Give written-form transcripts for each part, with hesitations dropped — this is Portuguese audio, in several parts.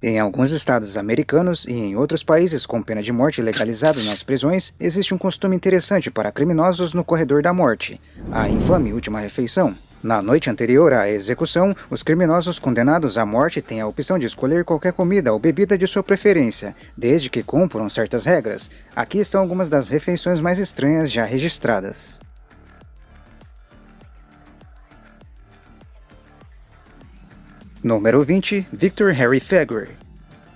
Em alguns estados americanos e em outros países com pena de morte legalizada nas prisões, existe um costume interessante para criminosos no corredor da morte, a infame última refeição. Na noite anterior à execução, os criminosos condenados à morte têm a opção de escolher qualquer comida ou bebida de sua preferência, desde que cumpram certas regras. Aqui estão algumas das refeições mais estranhas já registradas. Número 20. Victor Harry Fagor.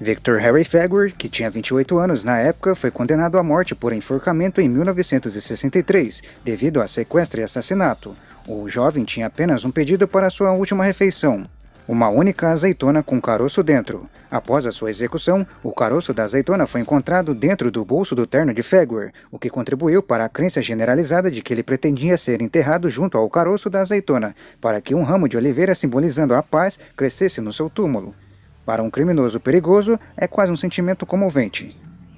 Victor Harry Fagor, que tinha 28 anos na época, foi condenado à morte por enforcamento em 1963, devido a sequestro e assassinato. O jovem tinha apenas um pedido para sua última refeição: uma única azeitona com caroço dentro. Após a sua execução, o caroço da azeitona foi encontrado dentro do bolso do terno de Fagor, o que contribuiu para a crença generalizada de que ele pretendia ser enterrado junto ao caroço da azeitona, para que um ramo de oliveira simbolizando a paz crescesse no seu túmulo. Para um criminoso perigoso, é quase um sentimento comovente.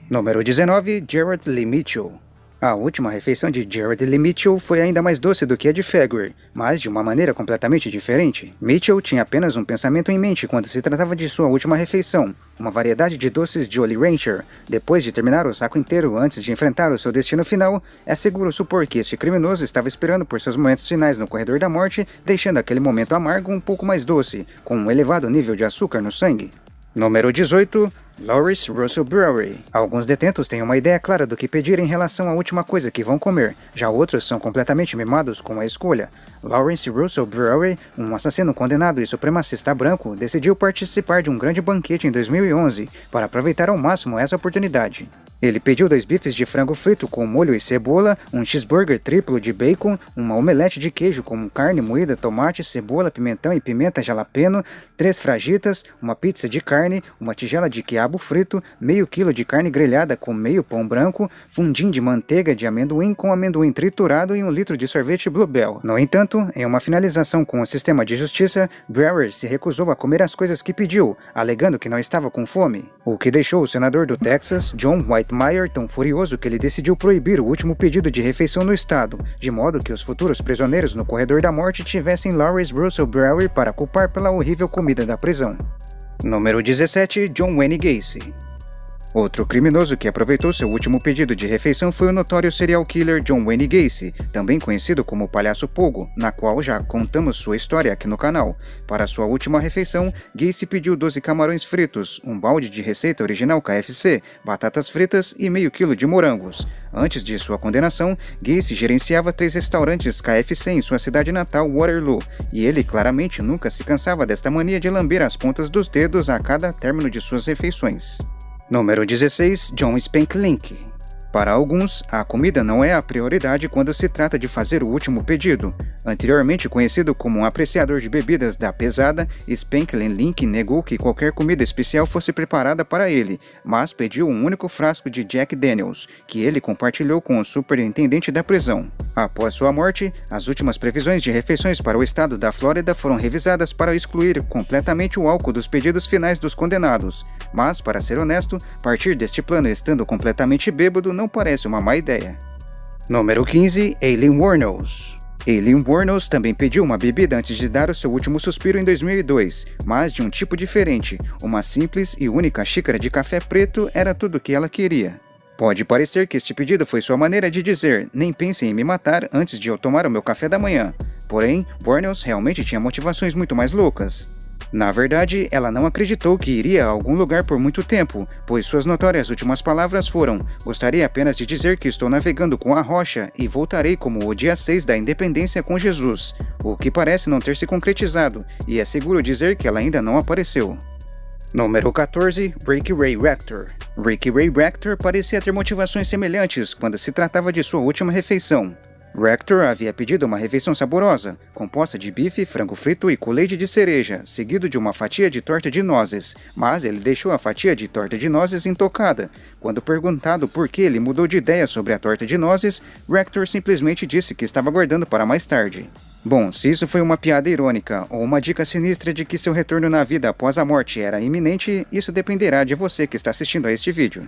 Número 19. Gerard Lee Mitchell. A última refeição de Gerard Lee Mitchell foi ainda mais doce do que a de Fagor, mas de uma maneira completamente diferente. Mitchell tinha apenas um pensamento em mente quando se tratava de sua última refeição: uma variedade de doces Jolly Rancher. Depois de terminar o saco inteiro antes de enfrentar o seu destino final, é seguro supor que este criminoso estava esperando por seus momentos finais no corredor da morte, deixando aquele momento amargo um pouco mais doce, com um elevado nível de açúcar no sangue. Número 18. Lawrence Russell Brewery. Alguns detentos têm uma ideia clara do que pedir em relação à última coisa que vão comer, já outros são completamente mimados com a escolha. Lawrence Russell Brewery, um assassino condenado e supremacista branco, decidiu participar de um grande banquete em 2011 para aproveitar ao máximo essa oportunidade. Ele pediu 2 bifes de frango frito com molho e cebola, um cheeseburger triplo de bacon, uma omelete de queijo com carne moída, tomate, cebola, pimentão e pimenta jalapeno, 3 fragitas, uma pizza de carne, uma tigela de quiabo frito, meio quilo de carne grelhada com meio pão branco, fundim de manteiga de amendoim com amendoim triturado e 1 litro de sorvete Bluebell. No entanto, em uma finalização com o sistema de justiça, Brewer se recusou a comer as coisas que pediu, alegando que não estava com fome, o que deixou o senador do Texas, John Whitmire, tão furioso que ele decidiu proibir o último pedido de refeição no estado, de modo que os futuros prisioneiros no corredor da morte tivessem Lawrence Russell Brewer para culpar pela horrível comida da prisão. Número 17. John Wayne Gacy. Outro criminoso que aproveitou seu último pedido de refeição foi o notório serial killer John Wayne Gacy, também conhecido como Palhaço Pogo, na qual já contamos sua história aqui no canal. Para sua última refeição, Gacy pediu 12 camarões fritos, um balde de receita original KFC, batatas fritas e meio quilo de morangos. Antes de sua condenação, Gacy gerenciava 3 restaurantes KFC em sua cidade natal, Waterloo, e ele claramente nunca se cansava desta mania de lamber as pontas dos dedos a cada término de suas refeições. Número 16. John Spank Link. Para alguns, a comida não é a prioridade quando se trata de fazer o último pedido. Anteriormente conhecido como um apreciador de bebidas da pesada, Spanklin Link negou que qualquer comida especial fosse preparada para ele, mas pediu um único frasco de Jack Daniels, que ele compartilhou com o superintendente da prisão. Após sua morte, as últimas previsões de refeições para o estado da Flórida foram revisadas para excluir completamente o álcool dos pedidos finais dos condenados. Mas, para ser honesto, partir deste plano estando completamente bêbado não parece uma má ideia. Número 15. Aileen Wuornos. Aileen Wuornos também pediu uma bebida antes de dar o seu último suspiro em 2002, mas de um tipo diferente. Uma simples e única xícara de café preto era tudo o que ela queria. Pode parecer que este pedido foi sua maneira de dizer: nem pensem em me matar antes de eu tomar o meu café da manhã. Porém, Wuornos realmente tinha motivações muito mais loucas. Na verdade, ela não acreditou que iria a algum lugar por muito tempo, pois suas notórias últimas palavras foram: gostaria apenas de dizer que estou navegando com a rocha e voltarei como o dia 6 da independência com Jesus, o que parece não ter se concretizado, e é seguro dizer que ela ainda não apareceu. Número 14. Ricky Ray Rector. Ricky Ray Rector parecia ter motivações semelhantes quando se tratava de sua última refeição. Rector havia pedido uma refeição saborosa, composta de bife, frango frito e com leite de cereja, seguido de uma fatia de torta de nozes, mas ele deixou a fatia de torta de nozes intocada. Quando perguntado por que ele mudou de ideia sobre a torta de nozes, Rector simplesmente disse que estava guardando para mais tarde. Bom, se isso foi uma piada irônica ou uma dica sinistra de que seu retorno na vida após a morte era iminente, isso dependerá de você que está assistindo a este vídeo.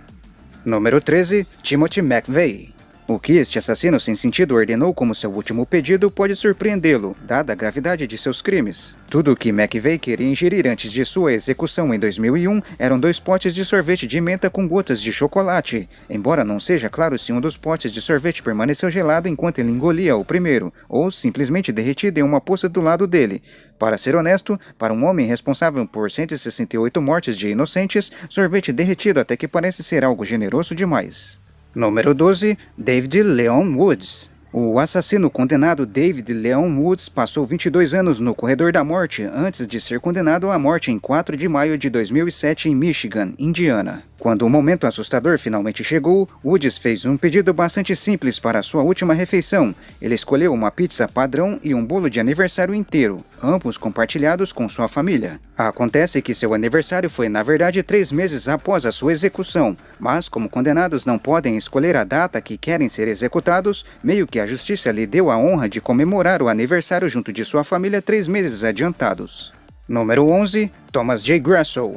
Número 13. Timothy McVeigh. O que este assassino sem sentido ordenou como seu último pedido pode surpreendê-lo, dada a gravidade de seus crimes. Tudo o que McVeigh queria ingerir antes de sua execução em 2001 eram 2 potes de sorvete de menta com gotas de chocolate, embora não seja claro se um dos potes de sorvete permaneceu gelado enquanto ele engolia o primeiro, ou simplesmente derretido em uma poça do lado dele. Para ser honesto, para um homem responsável por 168 mortes de inocentes, sorvete derretido até que parece ser algo generoso demais. Número 12. David Leon Woods. O assassino condenado David Leon Woods passou 22 anos no corredor da morte antes de ser condenado à morte em 4 de maio de 2007 em Michigan, Indiana. Quando o momento assustador finalmente chegou, Woods fez um pedido bastante simples para sua última refeição. Ele escolheu uma pizza padrão e um bolo de aniversário inteiro, ambos compartilhados com sua família. Acontece que seu aniversário foi na verdade 3 meses após a sua execução, mas como condenados não podem escolher a data que querem ser executados, meio que a justiça lhe deu a honra de comemorar o aniversário junto de sua família 3 meses adiantados. Número 11. Thomas J. Grasso.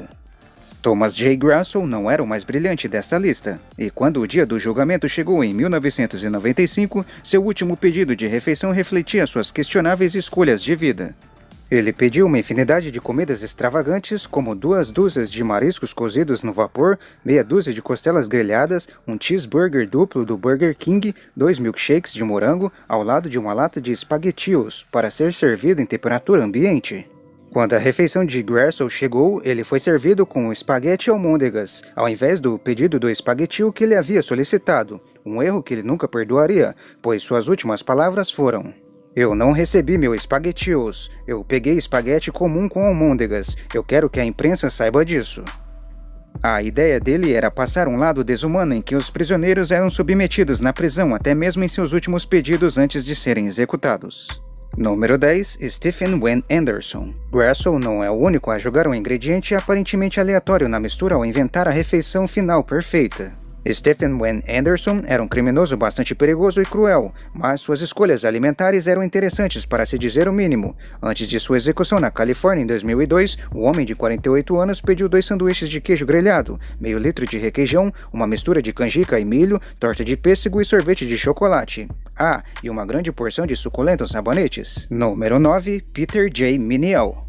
Thomas J. Grasso não era o mais brilhante desta lista, e quando o dia do julgamento chegou em 1995, seu último pedido de refeição refletia suas questionáveis escolhas de vida. Ele pediu uma infinidade de comidas extravagantes, como 2 dúzias de mariscos cozidos no vapor, meia dúzia de costelas grelhadas, um cheeseburger duplo do Burger King, 2 milkshakes de morango, ao lado de uma lata de espaguetios, para ser servido em temperatura ambiente. Quando a refeição de Grasso chegou, ele foi servido com espaguete almôndegas, ao invés do pedido do espaguetio que ele havia solicitado, um erro que ele nunca perdoaria, pois suas últimas palavras foram: "Eu não recebi meu espaguetios, eu peguei espaguete comum com almôndegas, eu quero que a imprensa saiba disso." A ideia dele era passar um lado desumano em que os prisioneiros eram submetidos na prisão até mesmo em seus últimos pedidos antes de serem executados. Número 10. Stephen Wynn Anderson. Grasso não é o único a jogar um ingrediente aparentemente aleatório na mistura ao inventar a refeição final perfeita. Stephen Wynn Anderson era um criminoso bastante perigoso e cruel, mas suas escolhas alimentares eram interessantes para se dizer o mínimo. Antes de sua execução na Califórnia em 2002, o homem de 48 anos pediu 2 sanduíches de queijo grelhado, meio litro de requeijão, uma mistura de canjica e milho, torta de pêssego e sorvete de chocolate. Ah, e uma grande porção de suculentos rabanetes. Número 9. Peter J. Miniel.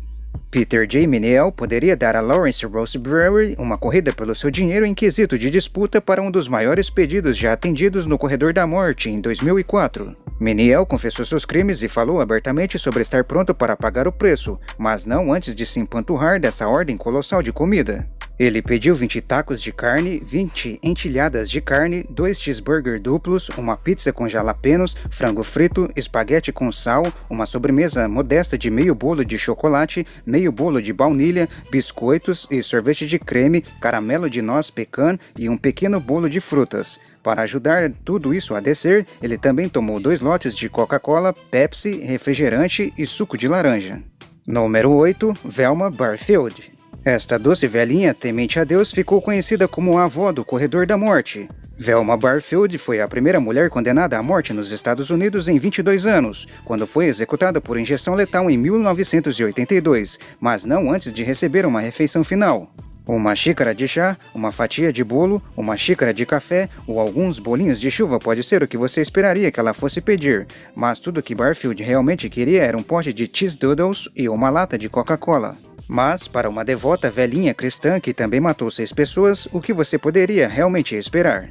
Peter J. Miniel poderia dar a Lawrence Rose Brewery uma corrida pelo seu dinheiro em quesito de disputa para um dos maiores pedidos já atendidos no corredor da morte em 2004. Miniel confessou seus crimes e falou abertamente sobre estar pronto para pagar o preço, mas não antes de se empanturrar dessa ordem colossal de comida. Ele pediu 20 tacos de carne, 20 entilhadas de carne, 2 cheeseburger duplos, uma pizza com jalapenos, frango frito, espaguete com sal, uma sobremesa modesta de meio bolo de chocolate, meio bolo de baunilha, biscoitos e sorvete de creme, caramelo de noz pecan e um pequeno bolo de frutas. Para ajudar tudo isso a descer, ele também tomou 2 lotes de Coca-Cola, Pepsi, refrigerante e suco de laranja. Número 8. Velma Barfield. Esta doce velhinha temente a Deus ficou conhecida como a avó do corredor da morte. Velma Barfield foi a primeira mulher condenada à morte nos Estados Unidos em 22 anos, quando foi executada por injeção letal em 1982, mas não antes de receber uma refeição final. Uma xícara de chá, uma fatia de bolo, uma xícara de café ou alguns bolinhos de chuva pode ser o que você esperaria que ela fosse pedir, mas tudo que Barfield realmente queria era um pote de cheese doodles e uma lata de Coca-Cola. Mas, para uma devota velhinha cristã que também matou 6 pessoas, o que você poderia realmente esperar?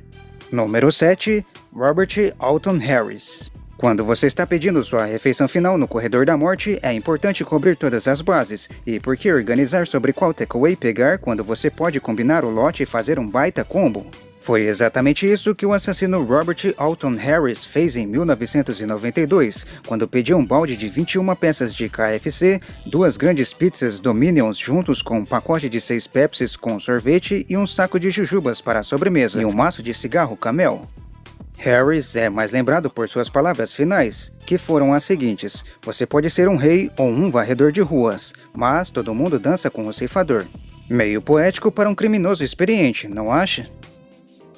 Número 7. Robert Alton Harris. Quando você está pedindo sua refeição final no corredor da morte, é importante cobrir todas as bases. E por que organizar sobre qual takeaway pegar quando você pode combinar o lote e fazer um baita combo? Foi exatamente isso que o assassino Robert Alton Harris fez em 1992, quando pediu um balde de 21 peças de KFC, 2 grandes pizzas Dominions juntos com um pacote de 6 Pepsis com sorvete e um saco de jujubas para a sobremesa e um maço de cigarro Camel. Harris é mais lembrado por suas palavras finais, que foram as seguintes: "Você pode ser um rei ou um varredor de ruas, mas todo mundo dança com o ceifador." Meio poético para um criminoso experiente, não acha?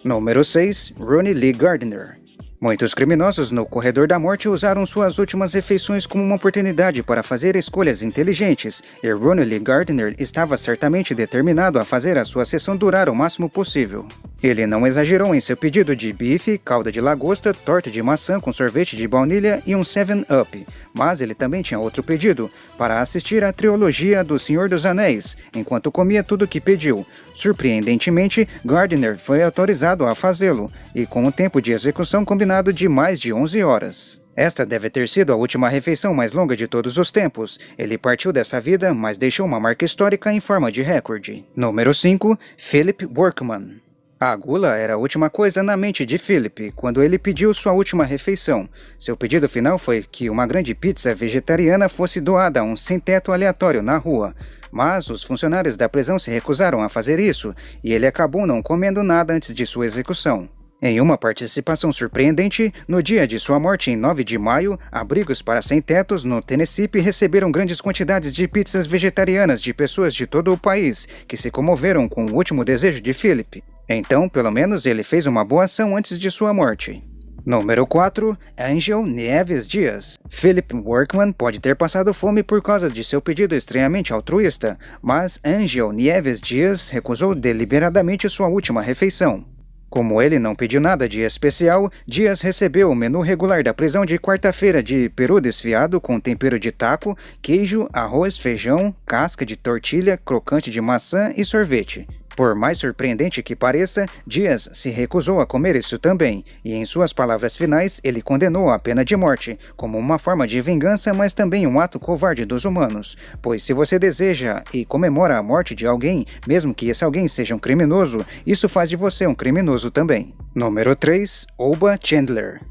Número 6. Ronnie Lee Gardner. Muitos criminosos no corredor da morte usaram suas últimas refeições como uma oportunidade para fazer escolhas inteligentes, e Ronnie Lee Gardner estava certamente determinado a fazer a sua sessão durar o máximo possível. Ele não exagerou em seu pedido de bife, calda de lagosta, torta de maçã com sorvete de baunilha e um 7-Up, mas ele também tinha outro pedido, para assistir à trilogia do Senhor dos Anéis, enquanto comia tudo que pediu. Surpreendentemente, Gardner foi autorizado a fazê-lo, e com um tempo de execução combinado de mais de 11 horas. Esta deve ter sido a última refeição mais longa de todos os tempos. Ele partiu dessa vida, mas deixou uma marca histórica em forma de recorde. Número 5. Philip Workman. A gula era a última coisa na mente de Philip quando ele pediu sua última refeição. Seu pedido final foi que uma grande pizza vegetariana fosse doada a um sem-teto aleatório na rua. Mas os funcionários da prisão se recusaram a fazer isso, e ele acabou não comendo nada antes de sua execução. Em uma participação surpreendente, no dia de sua morte em 9 de maio, abrigos para sem-tetos no Tennessee receberam grandes quantidades de pizzas vegetarianas de pessoas de todo o país, que se comoveram com o último desejo de Philip. Então, pelo menos, ele fez uma boa ação antes de sua morte. Número 4. Angel Nieves Dias. Philip Workman pode ter passado fome por causa de seu pedido estranhamente altruísta, mas Angel Nieves Dias recusou deliberadamente sua última refeição. Como ele não pediu nada de especial, Dias recebeu o menu regular da prisão de quarta-feira de peru desfiado com tempero de taco, queijo, arroz, feijão, casca de tortilha, crocante de maçã e sorvete. Por mais surpreendente que pareça, Dias se recusou a comer isso também, e em suas palavras finais ele condenou a pena de morte, como uma forma de vingança, mas também um ato covarde dos humanos. Pois se você deseja e comemora a morte de alguém, mesmo que esse alguém seja um criminoso, isso faz de você um criminoso também. Número 3. Oba Chandler.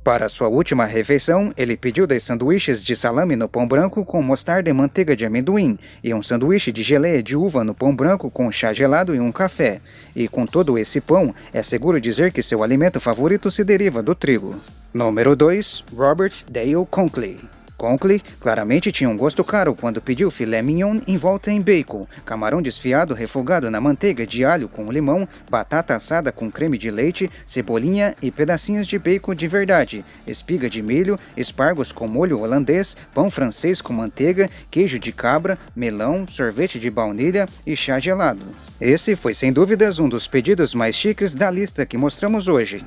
Para sua última refeição, ele pediu 10 sanduíches de salame no pão branco com mostarda e manteiga de amendoim, e um sanduíche de geleia de uva no pão branco com chá gelado e um café. E com todo esse pão, é seguro dizer que seu alimento favorito se deriva do trigo. Número 2. Robert Dale Conklin. Conklin claramente tinha um gosto caro quando pediu filé mignon envolta em bacon, camarão desfiado refogado na manteiga de alho com limão, batata assada com creme de leite, cebolinha e pedacinhos de bacon de verdade, espiga de milho, espargos com molho holandês, pão francês com manteiga, queijo de cabra, melão, sorvete de baunilha e chá gelado. Esse foi sem dúvidas um dos pedidos mais chiques da lista que mostramos hoje.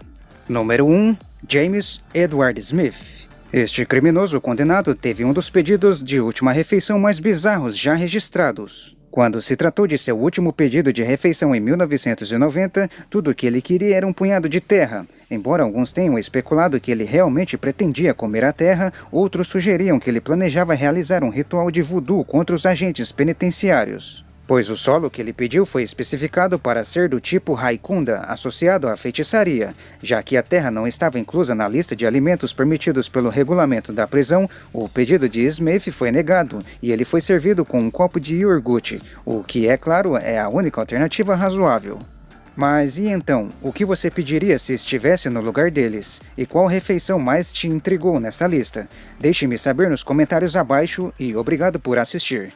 Número 1. James Edward Smith. Este criminoso condenado teve um dos pedidos de última refeição mais bizarros já registrados. Quando se tratou de seu último pedido de refeição em 1990, tudo o que ele queria era um punhado de terra. Embora alguns tenham especulado que ele realmente pretendia comer a terra, outros sugeriam que ele planejava realizar um ritual de voodoo contra os agentes penitenciários. Pois o solo que ele pediu foi especificado para ser do tipo Raikunda, associado à feitiçaria. Já que a terra não estava inclusa na lista de alimentos permitidos pelo regulamento da prisão, o pedido de Smith foi negado e ele foi servido com um copo de iogurte, o que, é claro, é a única alternativa razoável. Mas e então, o que você pediria se estivesse no lugar deles? E qual refeição mais te intrigou nessa lista? Deixe-me saber nos comentários abaixo e obrigado por assistir.